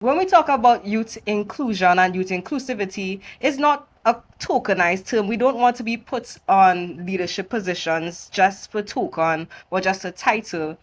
When we talk about youth inclusion and youth inclusivity, it's not a tokenized term. We don't want to be put on leadership positions just for token or just a title.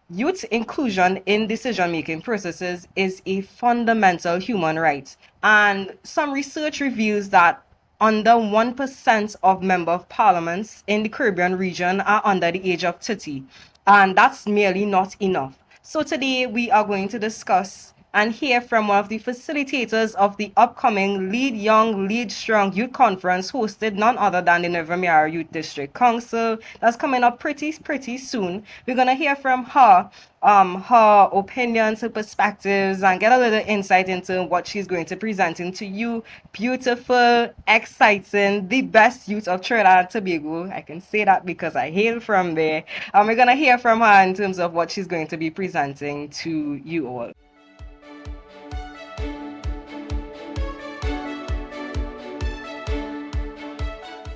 Youth inclusion in decision-making processes is a fundamental human right. And some research reveals that under 1% of member of parliaments in the Caribbean region are under the age of 30. And that's merely not enough. So today we are going to discuss and hear from one of the facilitators of the upcoming Lead Young, Lead Strong Youth Conference hosted none other than the Mayaro Youth District Council. That's coming up pretty soon. We're gonna hear from her, her opinions, her perspectives, and get a little insight into what she's going to presenting to you. Beautiful, exciting, the best youth of Trinidad and Tobago. I can say that because I hail from there. We're gonna hear from her in terms of what she's going to be presenting to you all.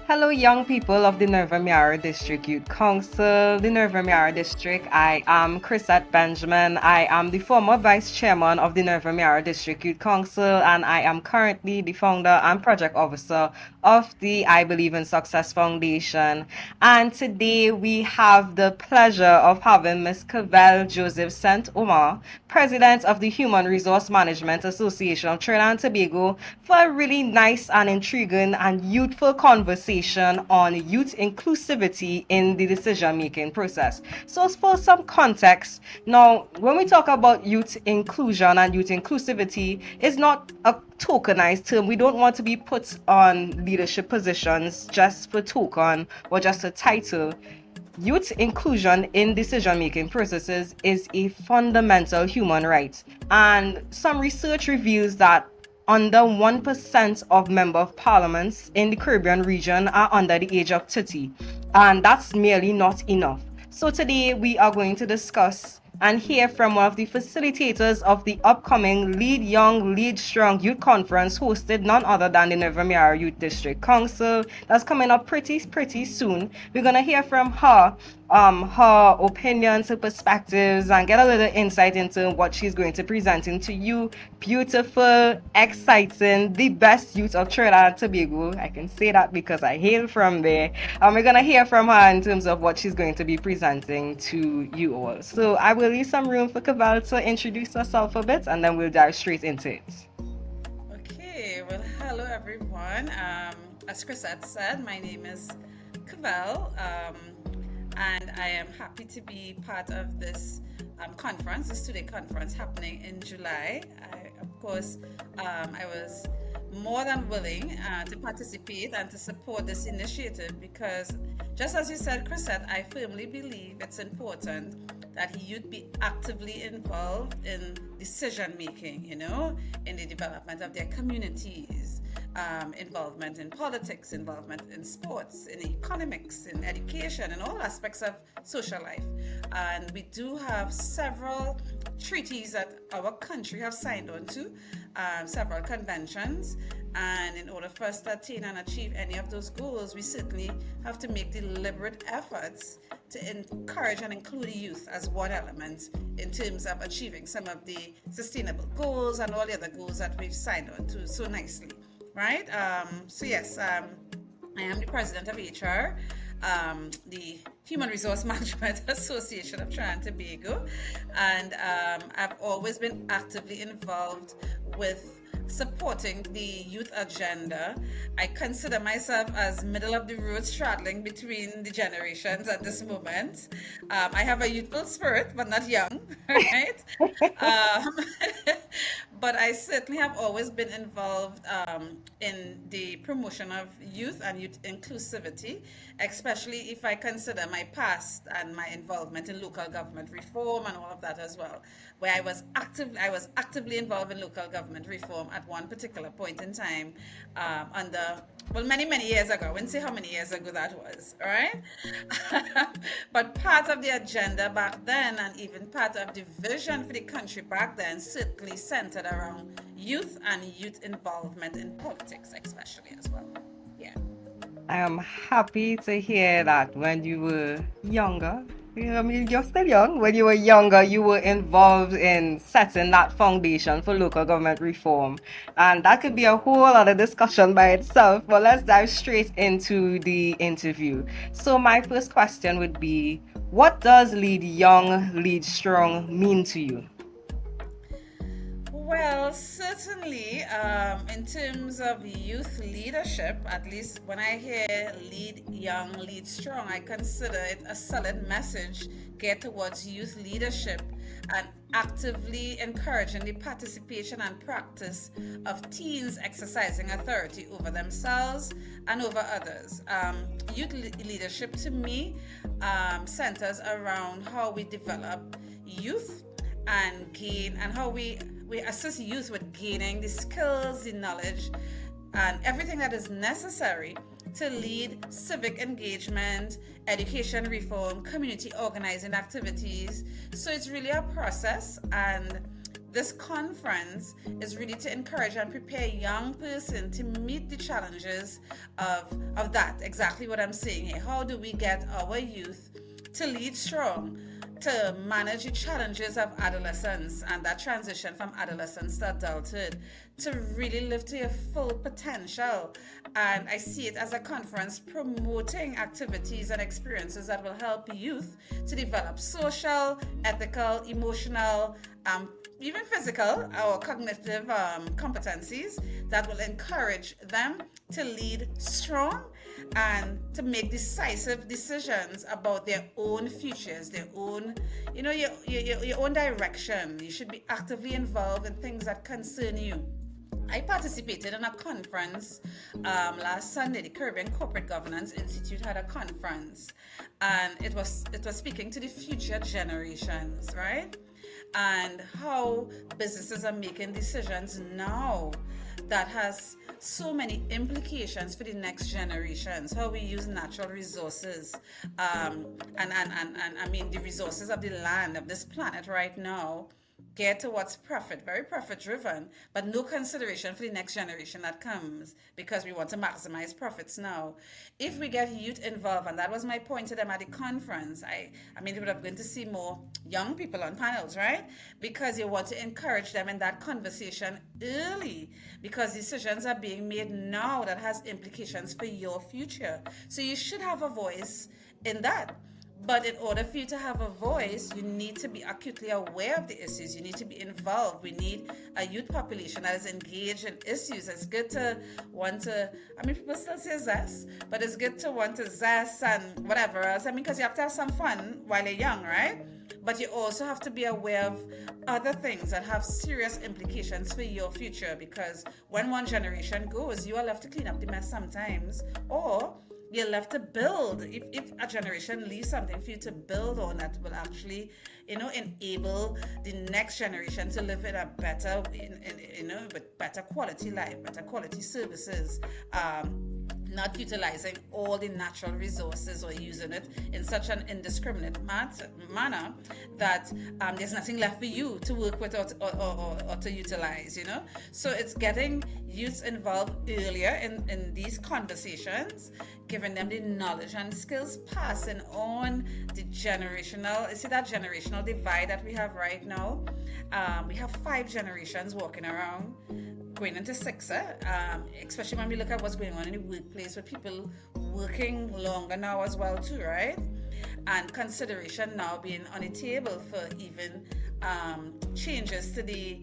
Hello, young people of the Mayaro District Youth Council, the Mayaro District. I am Chrisette Benjamin. I am the former vice chairman of the Mayaro District Youth Council, and I am currently the founder and project officer of the I Believe in Success Foundation. And today we have the pleasure of having Miss Cavelle Joseph St. Omer, president of the Human Resource Management Association of Trinidad and Tobago, for a really nice and intriguing and youthful conversation on youth inclusivity in the decision-making process. So for some context, now when we talk about youth inclusion and youth inclusivity, it's not a tokenized term. We don't want to be put on leadership positions just for token or just a title. Youth inclusion in decision-making processes is a fundamental human right. And some research reveals that under 1% of member of parliaments in the Caribbean region are under the age of 30. And that's merely not enough. So today we are going to discuss and hear from one of the facilitators of the upcoming Lead Young, Lead Strong Youth Conference hosted none other than the Mayaro Youth District Council. That's coming up pretty soon. We're gonna hear from her, her opinions, her perspectives, and get a little insight into what she's going to presenting to you. Beautiful, exciting, the best youth of Trinidad and Tobago. I can say that because I hail from there. We're gonna hear from her in terms of what she's going to be presenting to you all. So I will leave some room for Cavelle to introduce herself a bit, and then we'll dive straight into it. Okay, well, hello everyone. As Chrisette said, my name is Cavelle, and I am happy to be part of this conference, this two-day conference happening in July. Of course, I was more than willing to participate and to support this initiative because, just as you said, Chrisette, I firmly believe it's important that youth be actively involved in decision making, in the development of their communities, involvement in politics, involvement in sports, in economics, in education, in all aspects of social life. And we do have several treaties that our country have signed on to, several conventions. And in order for us to attain and achieve any of those goals, we certainly have to make deliberate efforts to encourage and include youth as one element in terms of achieving some of the sustainable goals and all the other goals that we've signed on to so nicely, right? So yes, I am the president of HR, the Human Resource Management Association of Trinidad and Tobago, and I've always been actively involved with supporting the youth agenda. I consider myself as middle of the road straddling between the generations at this moment. I have a youthful spirit, but not young, right? Um, but I certainly have always been involved in the promotion of youth and youth inclusivity, especially if I consider my past and my involvement in local government reform and all of that as well, where I was actively involved in local government reform at one particular point in time, under, well, many years ago. I wouldn't say how many years ago that was, all right? But part of the agenda back then, and even part of the vision for the country back then, certainly centered around youth and youth involvement in politics, especially as well. Yeah. I am happy to hear that when you were younger, Yeah, I mean, you're still young. When you were younger, you were involved in setting that foundation for local government reform. And that could be a whole other discussion by itself. But let's dive straight into the interview. So, my first question would be, what does lead young, lead strong mean to you? Well, certainly, in terms of youth leadership, at least when I hear lead young, lead strong, I consider it a solid message geared towards youth leadership and actively encouraging the participation and practice of teens exercising authority over themselves and over others. Leadership to me centers around how we develop youth and gain and how we assist youth with gaining the skills, the knowledge, and everything that is necessary to lead civic engagement, education reform, community organizing activities. So it's really a process, and this conference is really to encourage and prepare a young person to meet the challenges of that. Exactly what I'm saying here. How do we get our youth to lead strong, to manage the challenges of adolescence and that transition from adolescence to adulthood, to really live to your full potential? And I see it as a conference promoting activities and experiences that will help youth to develop social, ethical, emotional, even physical or cognitive competencies that will encourage them to lead strong and to make decisive decisions about their own futures, their own, your own direction. You should be actively involved in things that concern you. I participated in a conference last Sunday. The Caribbean Corporate Governance Institute had a conference, and it was speaking to the future generations, right? And how businesses are making decisions now that has so many implications for the next generations. How we use natural resources, and I mean the resources of the land of this planet right now, geared towards profit, very profit driven, but no consideration for the next generation that comes because we want to maximize profits now. If we get youth involved, and that was my point to them at the conference, I mean, we would have been to see more young people on panels, right? Because you want to encourage them in that conversation early because decisions are being made now that has implications for your future. So you should have a voice in that. But in order for you to have a voice, you need to be acutely aware of the issues. You need to be involved. We need a youth population that is engaged in issues. It's good to want to, I mean, people still say zest, but it's good to want to zest and whatever else. I mean, because you have to have some fun while you're young, right? But you also have to be aware of other things that have serious implications for your future, because when one generation goes, you are left to clean up the mess sometimes, or you're left to build. If a generation leaves something for you to build on that will actually, enable the next generation to live in a better, with better quality life, better quality services, not utilizing all the natural resources or using it in such an indiscriminate manner that there's nothing left for you to work with or to utilize, So it's getting youths involved earlier in these conversations, giving them the knowledge and skills, passing on the generational, you see that generational divide that we have right now? We have 5 generations walking around, going into 6, especially when we look at what's going on in the workplace with people working longer now as well too, right? And consideration now being on the table for even changes to the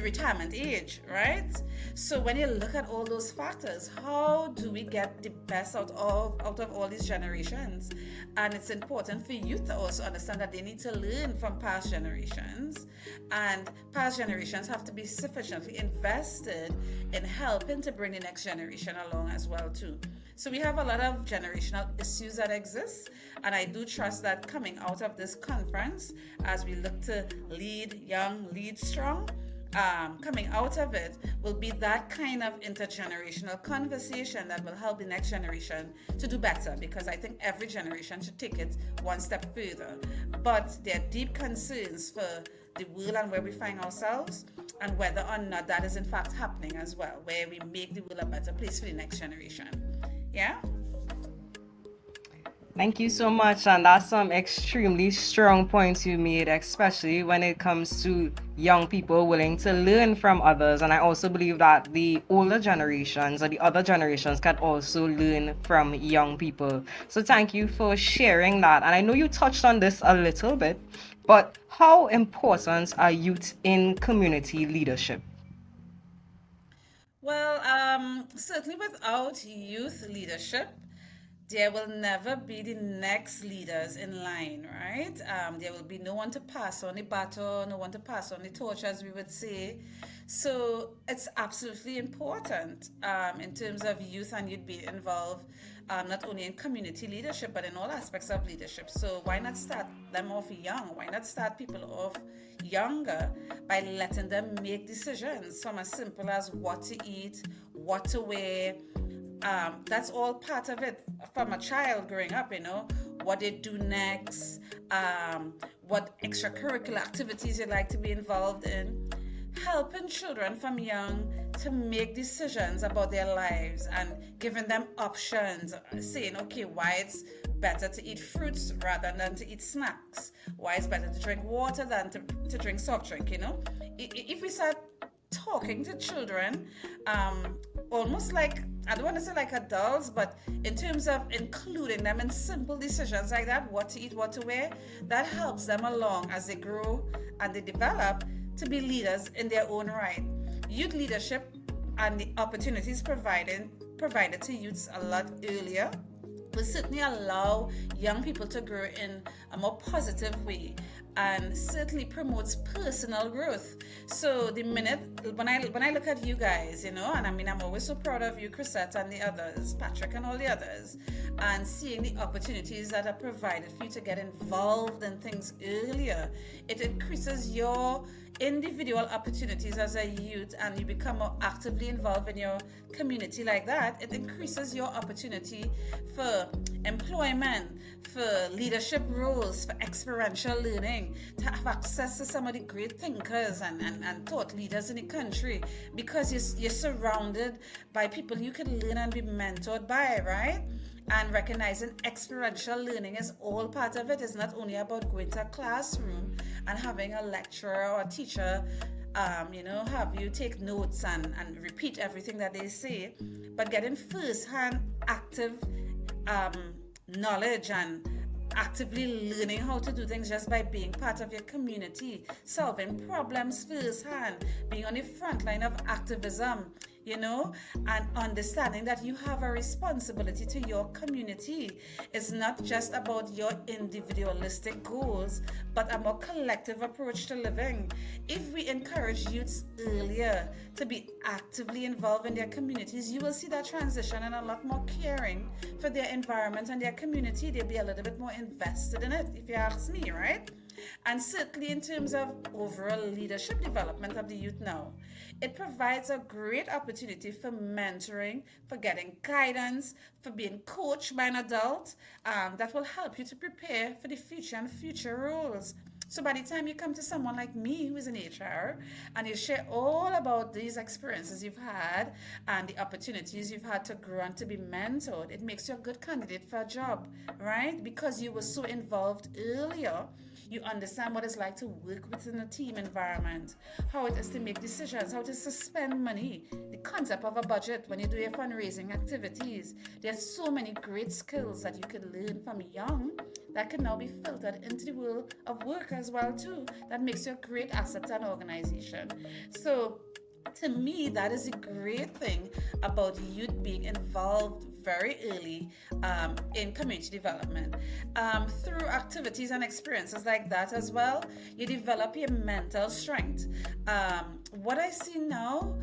retirement age, right? So when you look at all those factors, how do we get the best out of all these generations? And it's important for youth to also understand that they need to learn from past generations, and past generations have to be sufficiently invested in helping to bring the next generation along as well too. So we have a lot of generational issues that exist, and I do trust that coming out of this conference, as we look to lead young, lead strong, coming out of it will be that kind of intergenerational conversation that will help the next generation to do better, because I think every generation should take it one step further. But there are deep concerns for the world and where we find ourselves, and whether or not that is in fact happening as well, where we make the world a better place for the next generation. Yeah? Thank you so much. And that's some extremely strong points you made, especially when it comes to young people willing to learn from others. And I also believe that the older generations or the other generations can also learn from young people. So thank you for sharing that. And I know you touched on this a little bit, but how important are youth in community leadership? Well, certainly without youth leadership, there will never be the next leaders in line, right? There will be no one to pass on the baton, no one to pass on the torch, as we would say. So it's absolutely important in terms of youth and youth being involved, not only in community leadership, but in all aspects of leadership. So why not start them off young? Why not start people off younger by letting them make decisions from as simple as what to eat, what to wear, that's all part of it from a child growing up, what they do next, what extracurricular activities they like to be involved in. Helping children from young to make decisions about their lives and giving them options, saying, okay, why it's better to eat fruits rather than to eat snacks, why it's better to drink water than to drink soft drink. If we start talking to children, almost like, I don't want to say like adults, but in terms of including them in simple decisions like that, what to eat, what to wear, that helps them along as they grow and they develop to be leaders in their own right. Youth leadership and the opportunities provided to youths a lot earlier will certainly allow young people to grow in a more positive way and certainly promotes personal growth. So the minute when I look at you guys, and I mean I'm always so proud of you, Chrisette and the others, Patrick and all the others, and seeing the opportunities that are provided for you to get involved in things earlier, it increases your individual opportunities as a youth and you become more actively involved in your community like that. It increases your opportunity for employment, for leadership roles, for experiential learning, to have access to some of the great thinkers and thought leaders in the country because you're surrounded by people you can learn and be mentored by, right? And recognizing experiential learning is all part of it. It's not only about going to a classroom and having a lecturer or a teacher have you take notes and repeat everything that they say, but getting first-hand active knowledge and actively learning how to do things just by being part of your community, solving problems firsthand, being on the front line of activism, and understanding that you have a responsibility to your community. It's not just about your individualistic goals, but a more collective approach to living. If we encourage youths earlier to be actively involved in their communities, you will see that transition and a lot more caring for their environment and their community. They'll be a little bit more invested in it, if you ask me, right? And certainly in terms of overall leadership development of the youth now, it provides a great opportunity for mentoring, for getting guidance, for being coached by an adult that will help you to prepare for the future and future roles. So by the time you come to someone like me who is in HR and you share all about these experiences you've had and the opportunities you've had to grow and to be mentored, it makes you a good candidate for a job, right? Because you were so involved earlier. You understand what it's like to work within a team environment, how it is to make decisions, how it is to spend money, the concept of a budget when you do your fundraising activities. There's so many great skills that you can learn from young that can now be filtered into the world of work as well too. That makes you a great asset to an organization. So to me, that is a great thing about youth being involved very early in community development. Through activities and experiences like that as well, you develop your mental strength. What I see now,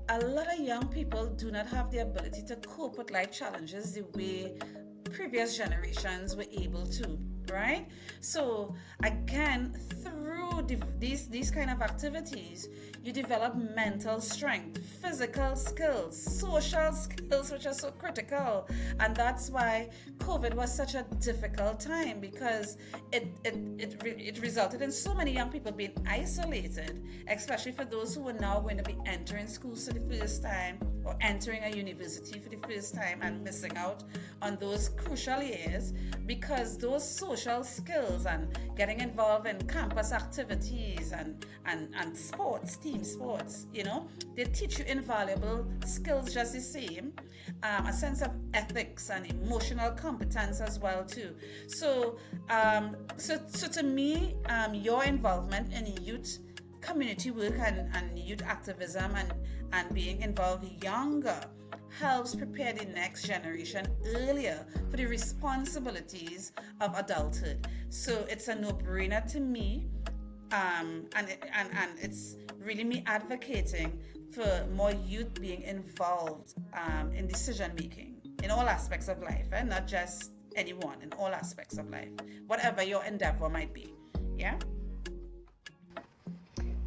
a lot of young people do not have the ability to cope with life challenges the way previous generations were able to, right? So again, through through these kind of activities, you develop mental strength, physical skills, social skills, which are so critical. And that's why COVID was such a difficult time, because it resulted in so many young people being isolated, especially for those who are now going to be entering schools for the first time or entering a university for the first time and missing out on those crucial years, because those social skills and getting involved in campus activities and sports, team sports, they teach you invaluable skills just the same, a sense of ethics and emotional competence as well too. So to me, your involvement in youth community work and youth activism and being involved younger helps prepare the next generation earlier for the responsibilities of adulthood. So it's a no-brainer to me, and it's really me advocating for more youth being involved in decision making in all aspects of life, and not just anyone, in all aspects of life, whatever your endeavor might be. Yeah.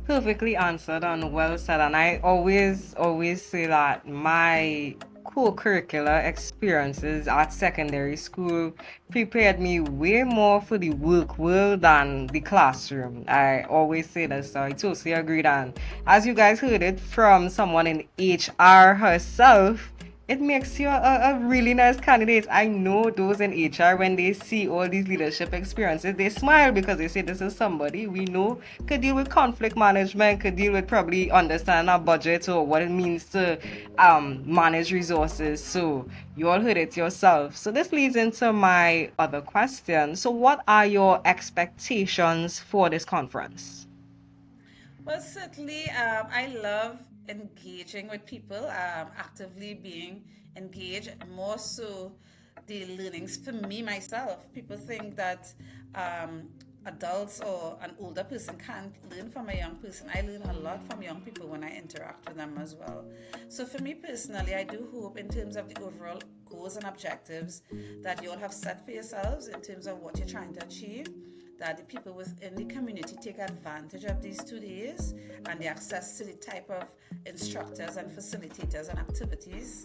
Perfectly answered and well said. And I always say that my co-curricular experiences at secondary school prepared me way more for the work world than the classroom. I always say this, so I totally agree. And as you guys heard it from someone in HR herself, it makes you a really nice candidate. I know those in HR, when they see all these leadership experiences, they smile because they say this is somebody we know could deal with conflict management, could deal with probably understand our budget or what it means to manage resources. So you all heard it yourself. So this leads into my other question. So what are your expectations for this conference? Well, certainly, I love engaging with people, actively being engaged, more so the learnings for me myself. People think that adults or an older person can't learn from a young person. I learn a lot from young people when I interact with them as well. So for me personally, I do hope in terms of the overall goals and objectives that you all have set for yourselves in terms of what you're trying to achieve, that the people within the community take advantage of these 2 days and the access to the type of instructors and facilitators and activities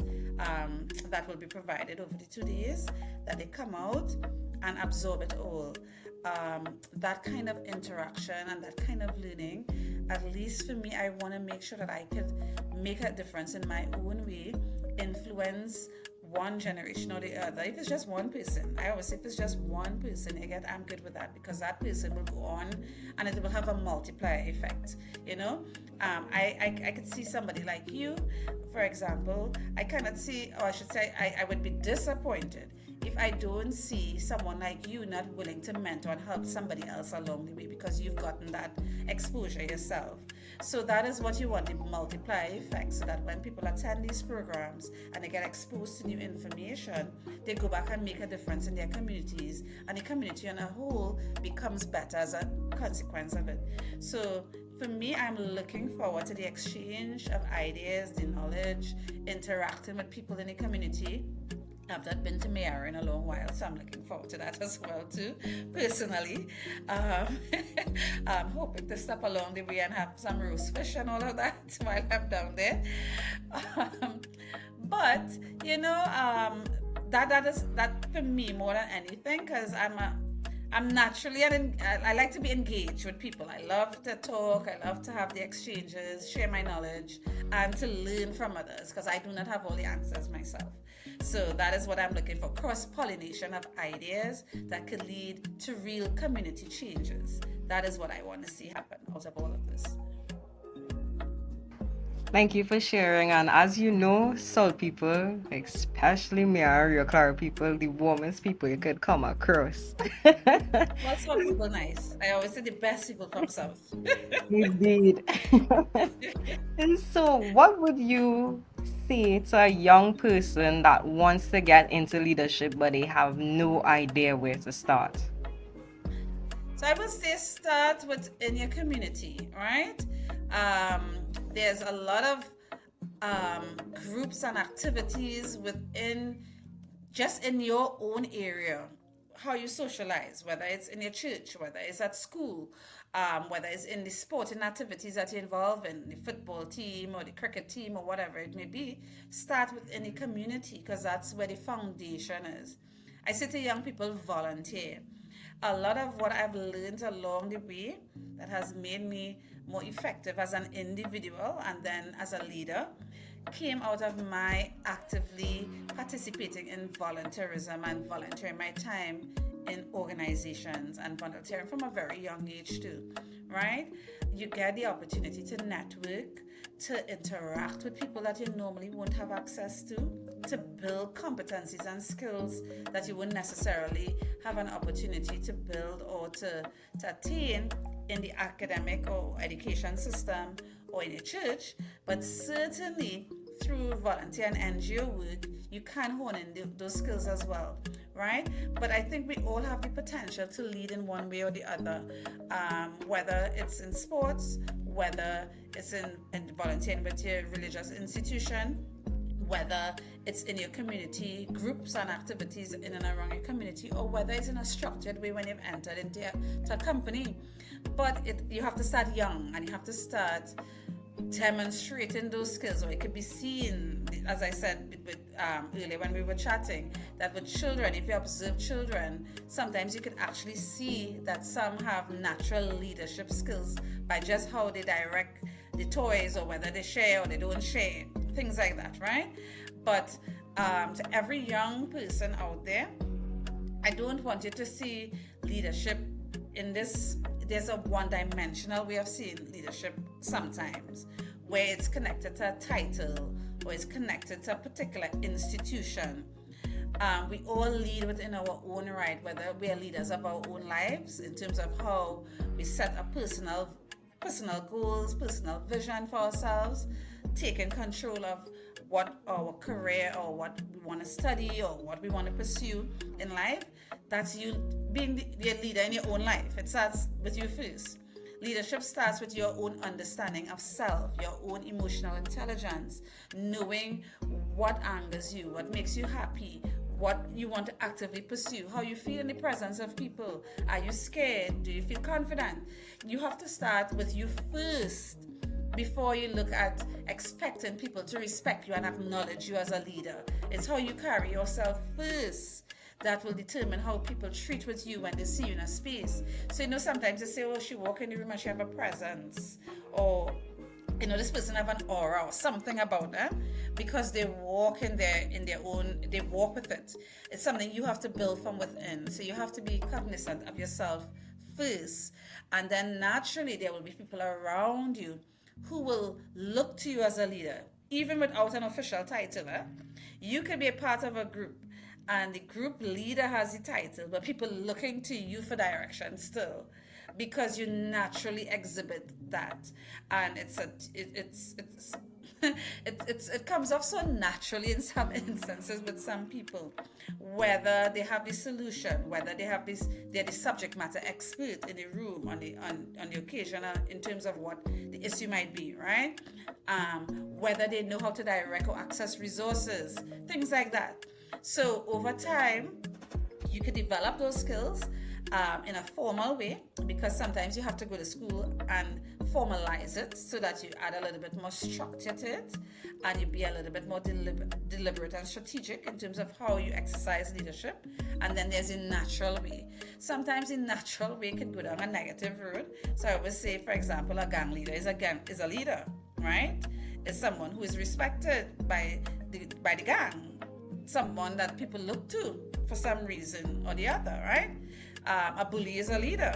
that will be provided over the 2 days, that they come out and absorb it all. That kind of interaction and that kind of learning, at least for me, I want to make sure that I could make a difference in my own way, influence one generation or the other. If it's just one person, I always say if it's just one person, I'm good with that, because that person will go on and it will have a multiplier effect. I could see somebody like you, for example. I cannot see, or I should say, I would be disappointed if I don't see someone like you not willing to mentor and help somebody else along the way, because you've gotten that exposure yourself. So that is what you want, the multiplier effect, so that when people attend these programs and they get exposed to new information, they go back and make a difference in their communities, and the community on a whole becomes better as a consequence of it. So for me, I'm looking forward to the exchange of ideas, the knowledge, interacting with people in the community. I've not been to Mayaro in a long while, so I'm looking forward to that as well too, personally. I'm hoping to stop along the way and have some roast fish and all of that while I'm down there. But that for me more than anything, because I'm naturally, I like to be engaged with people. I love to talk. I love to have the exchanges, share my knowledge, and to learn from others, because I do not have all the answers myself. So that is what I'm looking for, cross-pollination of ideas that could lead to real community changes. That is what I want to see happen out of all of this. Thank you for sharing. And as you know, Soul people, especially me, your Clara people, the warmest people you could come across. Well, some people nice. I always say the best people from South. Indeed. And so, what would you say to a young person that wants to get into leadership but they have no idea where to start? So I would say start within your community, right? There's a lot of groups and activities within, just in your own area, how you socialize, whether it's in your church, whether it's at school, whether it's in the sporting activities that you're involved in, the football team or the cricket team or whatever it may be. Start within the community because that's where the foundation is. I say to young people, volunteer. A lot of what I've learned along the way that has made me more effective as an individual and then as a leader came out of my actively participating in volunteerism and volunteering my time in organizations and volunteering from a very young age too, right? You get the opportunity to network, to interact with people that you normally won't have access to build competencies and skills that you wouldn't necessarily have an opportunity to build or to attain in the academic or education system or in a church, but certainly through volunteer and NGO work, you can hone in those skills as well, right? But I think we all have the potential to lead in one way or the other, whether it's in sports, whether it's in volunteering with your religious institution, whether it's in your community groups and activities in and around your community, or whether it's in a structured way when you've entered into a company. But you have to start young and you have to start demonstrating those skills, or it could be seen, as I said earlier when we were chatting, that with children, if you observe children, sometimes you could actually see that some have natural leadership skills by just how they direct the toys or whether they share or they don't share, things like that, right? But to every young person out there, I don't want you to see leadership in this, there's a one-dimensional way of seeing leadership sometimes, where it's connected to a title or it's connected to a particular institution. We all lead within our own right, whether we are leaders of our own lives in terms of how we set up personal goals, personal vision for ourselves, taking control of what our career or what we want to study or what we want to pursue in life. That's you being the leader in your own life. It starts with you first. Leadership starts with your own understanding of self, your own emotional intelligence, knowing what angers you, what makes you happy, what you want to actively pursue, how you feel in the presence of people. Are you scared? Do you feel confident? You have to start with you first before you look at expecting people to respect you and acknowledge you as a leader. It's how you carry yourself first that will determine how people treat with you when they see you in a space. So, sometimes they say, oh, she walk in the room and she have a presence, or this person have an aura or something about them because they walk in their own, they walk with it. It's something you have to build from within. So you have to be cognizant of yourself first. And then naturally there will be people around you who will look to you as a leader, even without an official title. You could be a part of a group and the group leader has the title, but people looking to you for direction still, because you naturally exhibit that, and it comes off so naturally in some instances with some people, whether they have the solution, whether they're the subject matter expert in the room on the occasion in terms of what the issue might be, right? Whether they know how to direct or access resources, things like that. So over time, you could develop those skills in a formal way, because sometimes you have to go to school and formalize it so that you add a little bit more structure to it and you be a little bit more deliberate and strategic in terms of how you exercise leadership. And then there's a natural way. Sometimes the natural way can go down a negative road. So I would say, for example, a gang leader is a leader, right? It's someone who is respected by the gang, someone that people look to for some reason or the other, right? A bully is a leader,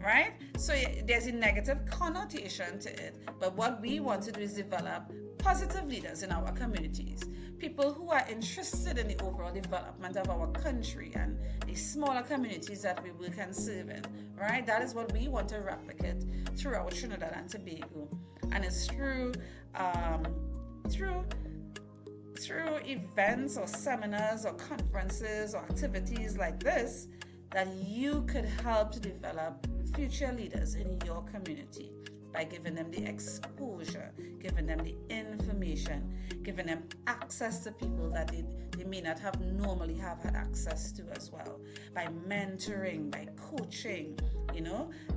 right? So there's a negative connotation to it. But what we want to do is develop positive leaders in our communities, people who are interested in the overall development of our country and the smaller communities that we work and serve in, right? That is what we want to replicate throughout Trinidad and Tobago. And it's through events or seminars or conferences or activities like this that you could help to develop future leaders in your community by giving them the exposure, giving them the information, giving them access to people that they may not have normally have had access to as well. By mentoring, by coaching,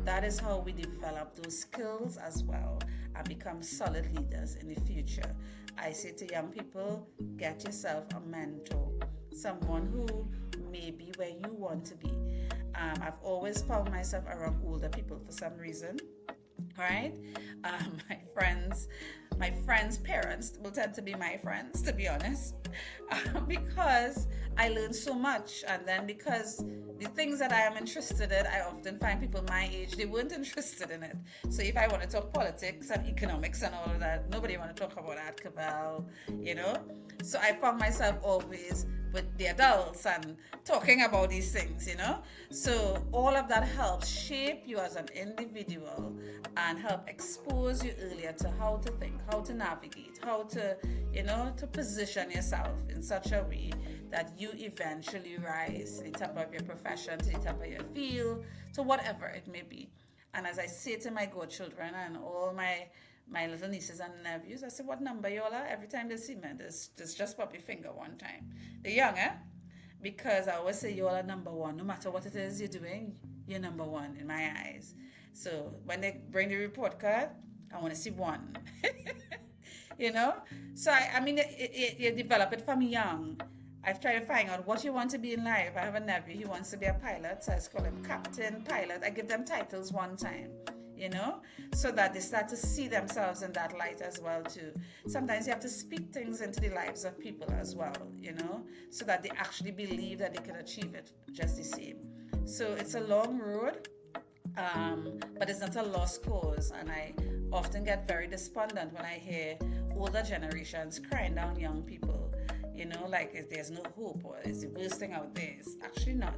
that is how we develop those skills as well and become solid leaders in the future. I say to young people, get yourself a mentor, someone who may be where you want to be. I've always found myself around older people for some reason, right? My friends' parents will tend to be my friends, to be honest, because I learn so much. And then because the things that I am interested in, I often find people my age, they weren't interested in it. So if I want to talk politics and economics and all of that, nobody want to talk about that, Cavelle, So I found myself always with the adults and talking about these things, So all of that helps shape you as an individual and help expose you earlier to how to think, how to navigate, how to, to position yourself in such a way that you eventually rise to the top of your profession, to the top of your field, to whatever it may be. And as I say to my godchildren and all my little nieces and nephews, I say, what number you all are? Every time they see me, there's just pop your finger one time. The young, because I always say you all are number one. No matter what it is you're doing, you're number one in my eyes. So when they bring the report card, I want to see one. So I mean, you develop it from young. I've tried to find out what you want to be in life. I have a nephew, he wants to be a pilot, so I call him captain, pilot. I give them titles one time, so that they start to see themselves in that light as well too. Sometimes you have to speak things into the lives of people as well, so that they actually believe that they can achieve it just the same. So it's a long road, but it's not a lost cause. And I often get very despondent when I hear older generations crying down young people, like if there's no hope or it's the worst thing out there. It's actually not,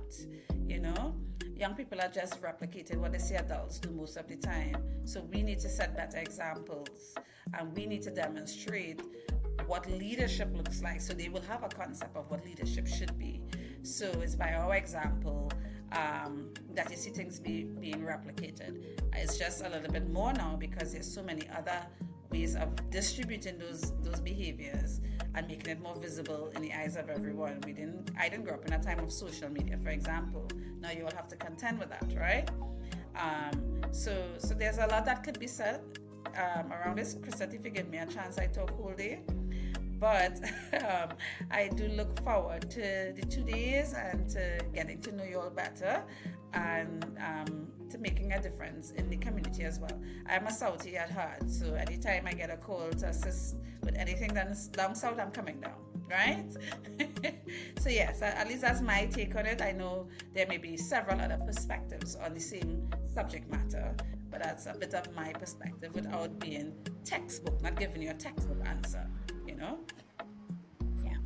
Young people are just replicating what they see adults do most of the time. So we need to set better examples and we need to demonstrate what leadership looks like, so they will have a concept of what leadership should be. So it's by our example that you see things being replicated. It's just a little bit more now because there's so many other ways of distributing those behaviors and making it more visible in the eyes of everyone. I didn't grow up in a time of social media, for example. Now you all have to contend with that, right? So there's a lot that could be said around this. Chrisette, if you give me a chance, I talk whole day. But I do look forward to the 2 days and to getting to know you all better and to making a difference in the community as well. I'm a Southie at heart, so anytime I get a call to assist with anything that's down south, I'm coming down, right? So yes, at least that's my take on it. I know there may be several other perspectives on the same subject matter, but that's a bit of my perspective without being textbook, not giving you a textbook answer, Yeah.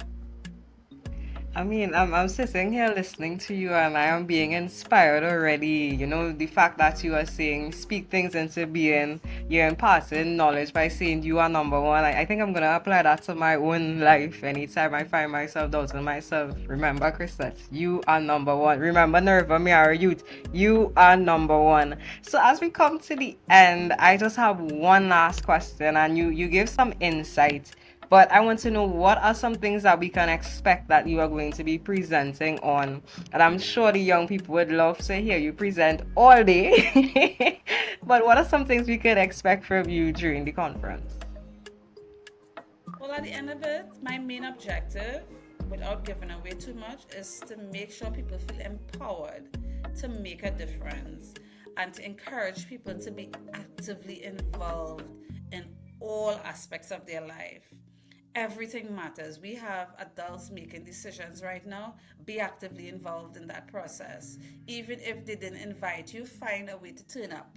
I mean, I'm sitting here listening to you and I am being inspired already. The fact that you are saying speak things into being, you're imparting knowledge by saying you are number one. I think I'm going to apply that to my own life anytime I find myself doubting myself. Remember, Chrisette, you are number one. Remember, Nariva, Mayaro youth, you are number one. So as we come to the end, I just have one last question and you give some insight. But I want to know, what are some things that we can expect that you are going to be presenting on? And I'm sure the young people would love to hear you present all day. But what are some things we could expect from you during the conference? Well, at the end of it, my main objective, without giving away too much, is to make sure people feel empowered to make a difference and to encourage people to be actively involved in all aspects of their life. Everything matters. We have adults making decisions right now. Be actively involved in that process. Even if they didn't invite you, find a way to turn up,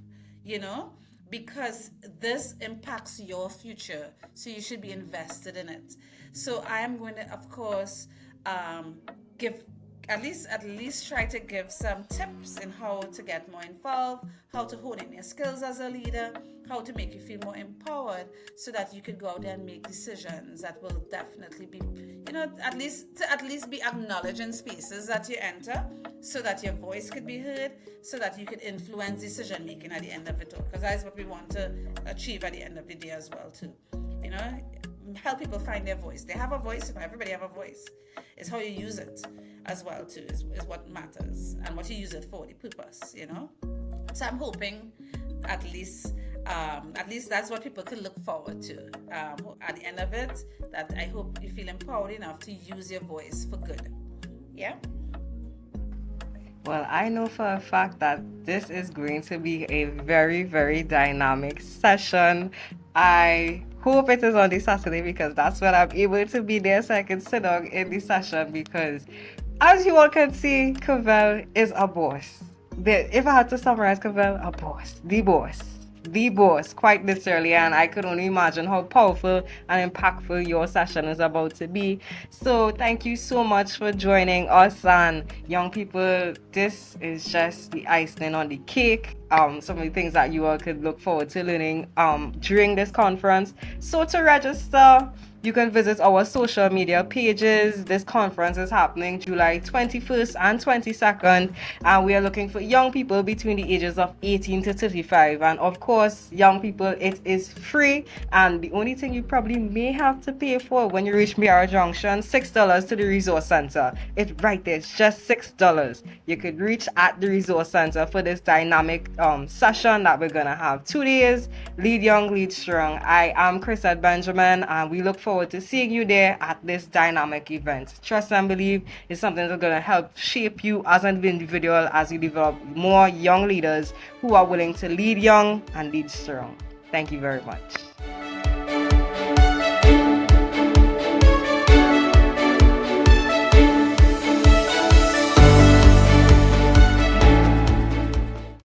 because this impacts your future. So you should be invested in it. So I am going to, of course, give at least try to give some tips in how to get more involved, how to hone in your skills as a leader, how to make you feel more empowered so that you could go out there and make decisions that will definitely be, at least be acknowledged in spaces that you enter so that your voice could be heard, so that you could influence decision making at the end of it all. Because that's what we want to achieve at the end of the day as well too. help people find their voice. They have a voice, everybody have a voice. It's how you use it as well too, is what matters, and what you use it for, the purpose. So I'm hoping at least that's what people can look forward to at the end of it, that I hope you feel empowered enough to use your voice for good. Yeah. Well, I know for a fact that this is going to be a very, very dynamic session. I hope it is on the Saturday because that's when I'm able to be there so I can sit down in the session because as you all can see, Cavelle is a boss. If I had to summarize Cavelle, a boss, the boss, quite literally, and I could only imagine how powerful and impactful your session is about to be. So thank you so much for joining us, and young people, this is just the icing on the cake. Some of the things that you all could look forward to learning during this conference. So to register, you can visit our social media pages. This conference is happening July 21st and 22nd, and we are looking for young people between the ages of 18 to 35. And of course, young people, it is free. And the only thing you probably may have to pay for when you reach Mayaro Junction, $6 to the resource center. It's right there, it's just $6. You could reach at the resource center for this dynamic session that we're gonna have 2 days. Lead Young, Lead Strong. I am Chrisette Benjamin, and we look forward to seeing you there at this dynamic event. Trust and believe is something that's going to help shape you as an individual as you develop more young leaders who are willing to lead young and lead strong. Thank you very much.